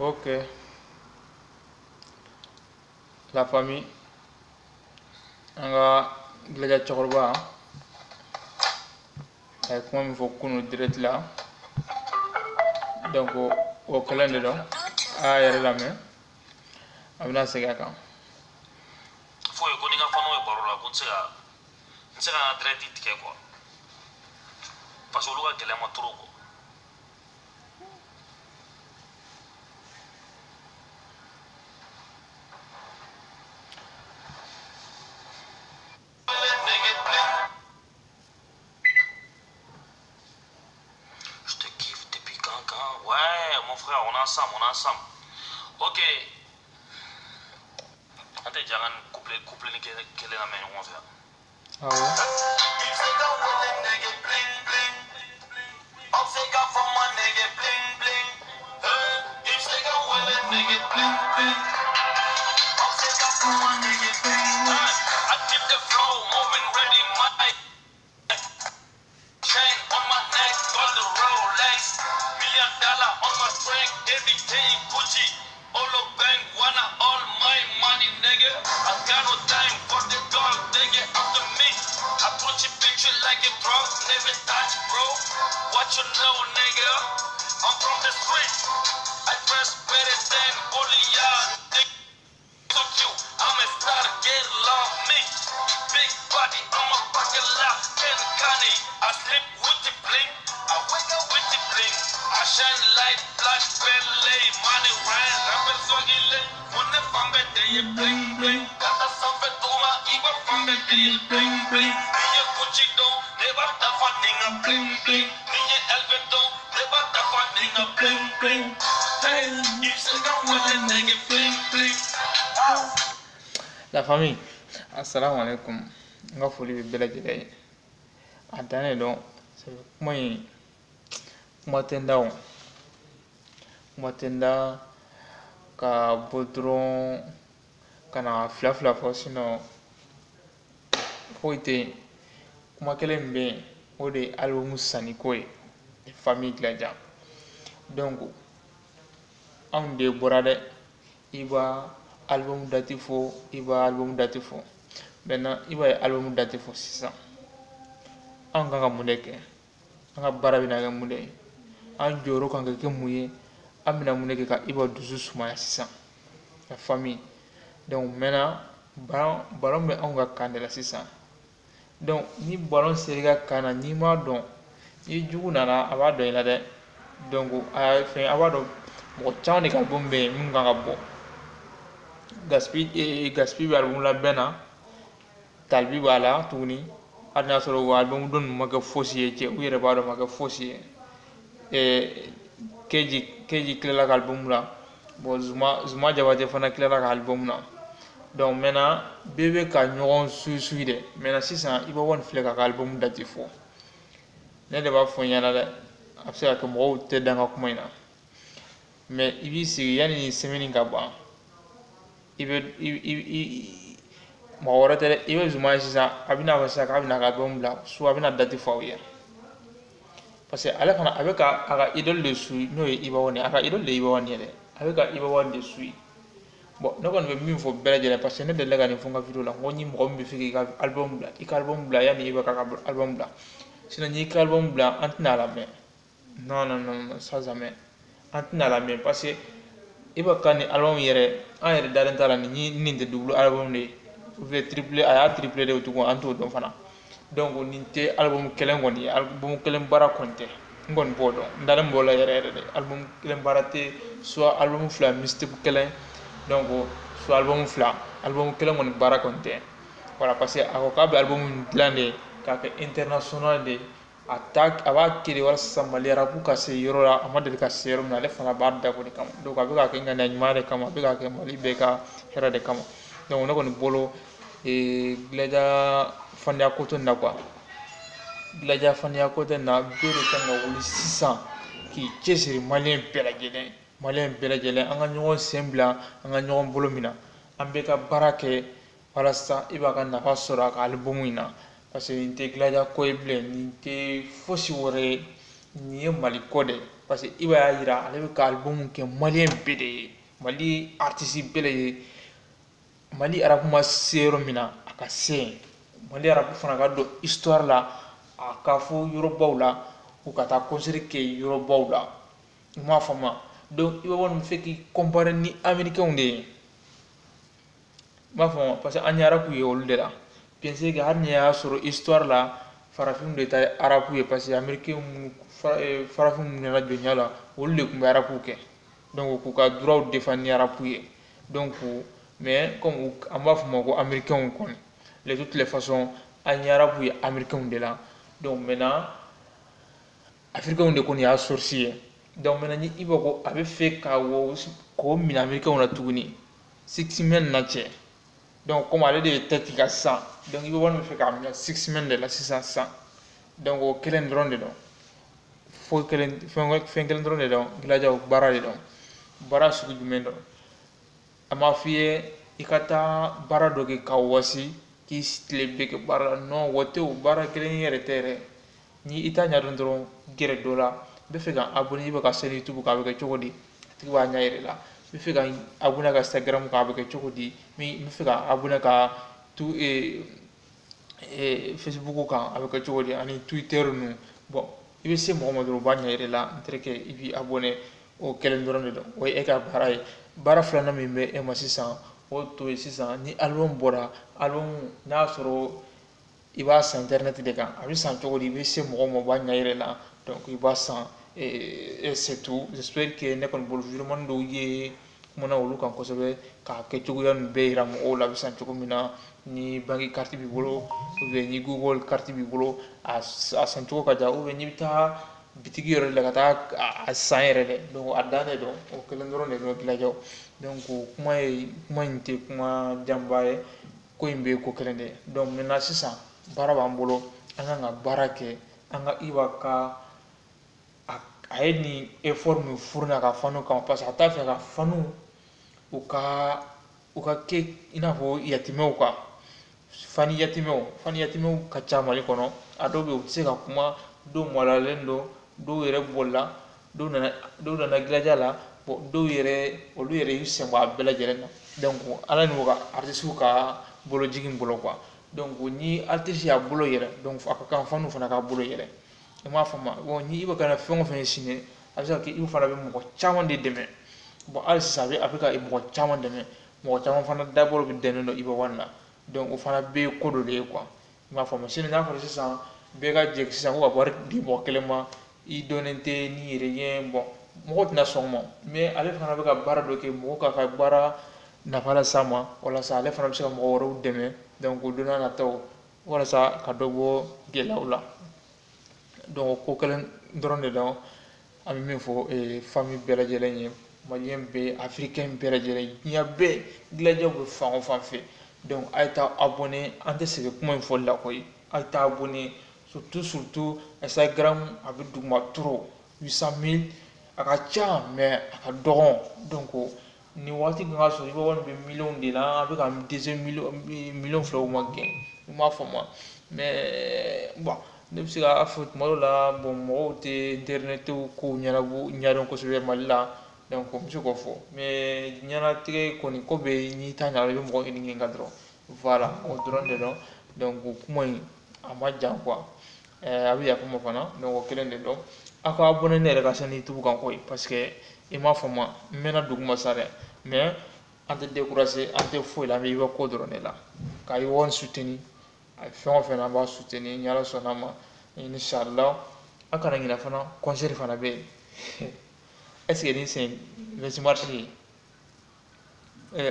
Ok, la famille, on va glaja chorba, comme il faut qu'on direct là, donc au calendrier, à y la main, on va se gâter. Faut que nous fassions parole là, qu'on se gâte direct quoi, parce que l'on a quelqu'un à trop. On ensemble. Ok. On te jangan couple ni kele na men on fait. Ah ouais. La famille, assalamu alaikum. On va fouiller belle idée. Attendez donc, c'est comment tenda ka bodron kana fla fo sinon foite kuma kelen be o de album sani ko e famille glaja donc on de borade iba album datifo maintenant iba album datifo sisan an kan ka mun de kɛ an ka baara bɛna kɛ mun de ye an jɔyɔrɔ kan ka kɛ mun ye an bɛna mun de kɛ ka iba dusu sumaya sisan la famille donc maintenant ballon bɛ anw ka kan de la sisan donc ni ballon seri ka kan na n'i m'a dɔn ni jugu nana a b'a dɔn i la dɛ donc a b'a dɔn mɔgɔ caman de ka album bɛ yen mun kan ka bɔ gaspi bɛ album labɛn na talibi b'a la tuguni hali n'a sɔrɔ o album dɔ ninnu ma kɛ fosi ye cɛ u yɛrɛ b'a dɔn ma kɛ fosi ye keji tilala ka album la bon zuma jabate fana tilala ka album na donc maintenant bébé ka ɲɔgɔn suy de maintenant sisan i bɛ wani filɛ ka album date fɔ ne de b'a fɔ ɲɛna dɛ a bɛ se ka kɛ mɔgɔw tɛ dan ka kuma in na mais i b'i sigi yanni ni semaine ka ban i bɛ mɔgɔ wɛrɛ tɛ dɛ i bɛ zuma ye sisan a bɛ n'a fɔ sisan k'a bɛ na ka album bila soit a bɛ na date fɔ aw ye parce que ale fana a bɛ ka a ka idole de suit n'o ye Iba Wani a ka idole de ye Iba Wani ye dɛ a bɛ ka Iba Wani de suit bon ne kɔni bɛ min fɔ bɛɛ lajɛlen parce que ne delila ka nin fɔ n ka video la n ko ni mɔgɔ min bɛ fɛ k'i ka album bila i ka album bila yanni Iba ka album bila sinon n'i ka album bila an tɛna a lamɛn non ça jamais an tɛna a lamɛn parce que Iba ka nin album yɛrɛ an yɛrɛ dalen t'a la nin tɛ double album de ye ou bien triplé a y'a triplé de tugun an t'o dɔn fana donc nin tɛ album kelen kɔni ye album kelen baara kɔni tɛ n kɔni b'o dɔn n dalen b'o la yɛrɛ de album kelen baara tɛ soit album fila mixtape kelen donc soit album fila album kelen kɔni baara kɔni tɛ voilà parce que a ko k'a bɛ album dilan de k'a kɛ international de a b'a kɛ de walasa mali arabu ka se yɔrɔ la a ma deli ka se yɔrɔ min na ale fana b'a dabɔ de kama donc a bɛ k'a kɛ ŋaniya ɲuman de kama a bɛ k'a kɛ mali bɛɛ ka hɛrɛ de kama donc ne kɔni bolo Glaja faniya ko tɛ nin na quoi Glaja faniya ko tɛ nin na bɛɛ de kan ka wuli sisan k'i cɛsiri maliyɛn bɛɛ lajɛlen an ka ɲɔgɔn sen bila an ka ɲɔgɔn bolo minɛ an bɛ ka baara kɛ walasa i b'a ka nafa sɔrɔ a ka album in na parce que nin tɛ Glaja ko ye bilen nin tɛ fosi wɛrɛ ye nin ye mali ko de parce que i b'a yira ale bɛ ka album kɛ maliyɛn bɛɛ de ye mali artiste bɛɛ de ye mali arabu ma se yɔrɔ min na a ka se yen mali arabu fana ka don histoire la a ka fɔ yɔrɔbaw la u ka taa concert kɛ yɔrɔbaw la u m'a faamu donc i b'a fɔ nin fɛ k'i comparer ni américains de ye u m'a faamu parce que an ye arabu ye olu de la bien sûr que hali ni y'a sɔrɔ histoire la farafinw de ta ye arabu ye parce que américains farafin minnu nana jɔnya la olu de tun bɛ arabu kɛ donc k'u ka droit défendre ni arabu ye donc mais comme an b'a fɔ ma ko américains kɔni de toutes les façons an ye arabu ye américains de la donc maintenant africains de kɔni y'a source ye donc maintenant ni i b'a ko a bɛ fɛ k'o minɛ américains na tuguni 6 men na cɛ donc comme ale de ye tête ka sisan donc i bɛ wari min fɛ k'a minɛ 6 men de la sisan donc o kelen dɔrɔn de don fɛn kelen dɔrɔn de don Glaja baara de don baara sugu jumɛn don a ma f'i ye i ka taa baara dɔ kɛ ka wasi k'i tile bɛɛ kɛ baara la non o tɛ o baara kelen yɛrɛ tɛ yɛrɛ ni i t'a ɲɛdɔn dɔrɔn gɛrɛ dɔ la n bɛ fɛ ka abonné i bɛ ka chaîne YouTube kan a bɛ kɛ cogo di a tigi b'a ɲɛ yir'i la n bɛ fɛ ka abonné ka Instagram kan a bɛ kɛ cogo di n bɛ fɛ ka abonné ka Facebook kan a bɛ kɛ cogo di ani Twitter ninnu bon i bɛ se mɔgɔ ma dɔrɔn u b'a ɲɛ yir'i la n terikɛ i b'i abonné o kelen dɔrɔn de don o ye e ka baara ye baara filanan min bɛ e ma sisan o to ye sisan ni album bɔra album n'a sɔrɔ i b'a san internet de kan a bɛ san cogo di i bɛ se mɔgɔ ma u b'a ɲɛ yir'i la donc i b'a san c'est tout j'espère que ne kɔni bolo vidéo dɔw ye kumana olu kan kosɛbɛ k'a kɛ cogoya ninnu bɛɛ yira mɔgɔw la a bɛ san cogo min na ni banque carte b'i bolo ou bien ni Google carte b'i bolo a san cogo ka jan ou bien n'i bɛ taa bitigi yɛrɛ la ka taa a san yɛrɛ dɛ donc a dan de don o kelen dɔrɔn de don Glaja donc kuma in tɛ kuma janba ye ko in bɛ ko kelen de ye donc maintenant sisan baara b'an bolo an kan ka baara kɛ an ka Iba ka a ye nin effort min fourni ka fanu kama parce que a t'a fɛ ka fanu u ka kɛ i n'a fɔ yatimɛw kan fani yatimɛw ka ca Mali kɔnɔ a dɔw bɛ yen u tɛ se ka kuma dɔw maloyalen don dɔw yɛrɛ bolila dɔw nana Glaja la bon dɔw yɛrɛ olu yɛrɛ y'u sen bɔ a bɛɛ lajɛlen na donc ala n'u ka artistes ka bolo jigin bolo quoi donc ni artiste y'a bolo yɛrɛ donc a ka kan faniw fana k'a bolo yɛrɛ i m'a faamu bon ni Iba kana fɛn o fɛn ye sini a bɛ se ka kɛ Iba fana bɛ mɔgɔ caman de dɛmɛ bon hali sisan a bɛ ka mɔgɔ caman dɛmɛ mɔgɔ caman fana dabɔlɔ bɛ dɛnnen don Iba Wani la donc o fana bɛɛ ye ko dɔ de ye quoi i m'a faamu sini n'a fɔra sisan bɛɛ ka jɛ sisan ko ka wari di mɔgɔ kelen ma i dɔnnen tɛ ni yɛrɛ ye bon mɔgɔ tɛna sɔn o ma mais ale fana bɛ ka baara dɔ kɛ mɔgɔw k'a ka baara nafa las'a ma walasa ale fana bɛ se ka mɔgɔ wɛrɛw dɛmɛ donc o don n'a nataw walasa ka dɔ bɔ gɛlɛyaw la donc ko kelen dɔrɔn de don an bɛ min fɔ famille bɛɛ lajɛlen ye malien bɛɛ africain bɛɛ lajɛlen diɲɛ bɛɛ gilanjɛw bɛ fan o fan fɛ donc a ye taa abonné an tɛ segin kuma in fɔli la koyi a ye taa abonné surtout Instagram a bɛ duguma trop 800 000 a ka ca mais a ka dɔgɔn donc ni waati kan ka sɔrɔ i bɛ wari bɛ miliyɔn de la a bɛ ka dese miliyɔn filaw ma gɛn i m'a faamu mais bon ne bɛ se k'a fɔ tuma dɔw la bon mɔgɔw tɛ internet kow ɲɛdɔn kosɛbɛ Mali la donc n bɛ se k'o fɔ mais ɲɛnatigɛ kɔni ko bɛ n'i ta ɲa i bɛ mɔgɔ ɲininka dɔrɔn voilà o dɔrɔn de don donc kuma in a ma jan quoi a bɛ yafa n ma fana donc o kelen de don a ka abonné ne yɛrɛ ka chaîne YouTube kan koyi parce que i m'a faamu n mɛnna duguma sa dɛ mais an tɛ décourager an tɛ foyi la an bɛ Iba ko dɔrɔn de la ka Iba soutenir a ye fɛn o fɛn na an b'a soutenir ni Ala sɔnna a ma inchallah a kana ɲinɛ fana concert fana bɛ yen est ce que ni c'est 20 mars ye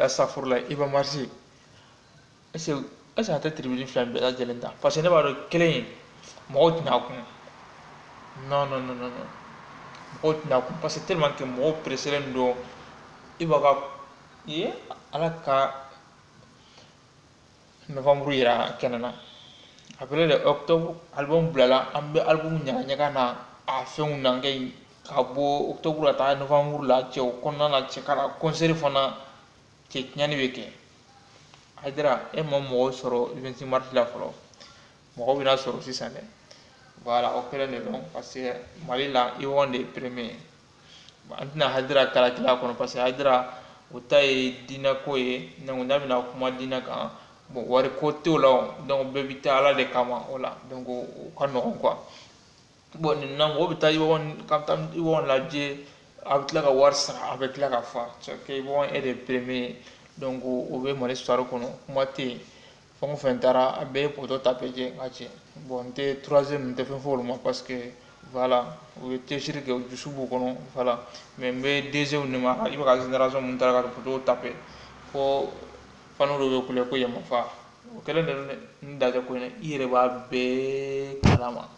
astafurlayi Iba mars est ce que a tɛ tribune fila in bɛɛ lajɛlen ta parce que ne b'a dɔn kelen in mɔgɔw tɛna a kun non mɔgɔw tɛna a kun parce que tellement que mɔgɔw presseren don Iba ka ala ka novembre yira kɛnɛ na après le octobre album bilala an bɛ album ɲagaɲaga na a fɛnw na kɛ ka bɔ octobre la taa novembre la cɛ o kɔnɔna na cɛ ka concert fana cɛ tiɲɛni bɛ kɛ Haidara e ma mɔgɔw sɔrɔ 26 mars la fɔlɔ mɔgɔw bɛna sɔrɔ sisan dɛ voilà o kɛlen de don parce que Mali la Iba de ye premier an tɛna Haidara kalakila kɔnɔ parce que Haidara o ta ye diinɛko ye donc n'a bɛna kuma diinɛ kan bon wari ko t'o la donc bɛɛ bɛ taa Ala de kama o la donc o ka nɔgɔn quoi bon nin na mɔgɔw bɛ taa Iba lajɛ a bɛ tila ka wari sara a bɛ tila ka fa c'est que Iba est le premier donc o bɛ Mali histoire kɔnɔ kuma tɛ yen fɛn o fɛn taara a bɛɛ ye poto taper jɛ ka cɛ bon n tɛ troisième n tɛ fɛn fɔ olu ma parce que voilà u ye tɛsiri kɛ u dusu b'u kɔnɔ voilà mais n bɛ deuxième de ma Iba ka génération mun taara ka poto taper fo fana dɔw bɛ kule ko yamafa o kɛlen de don dɛ n da tɛ ko in na i yɛrɛ b'a bɛɛ kalama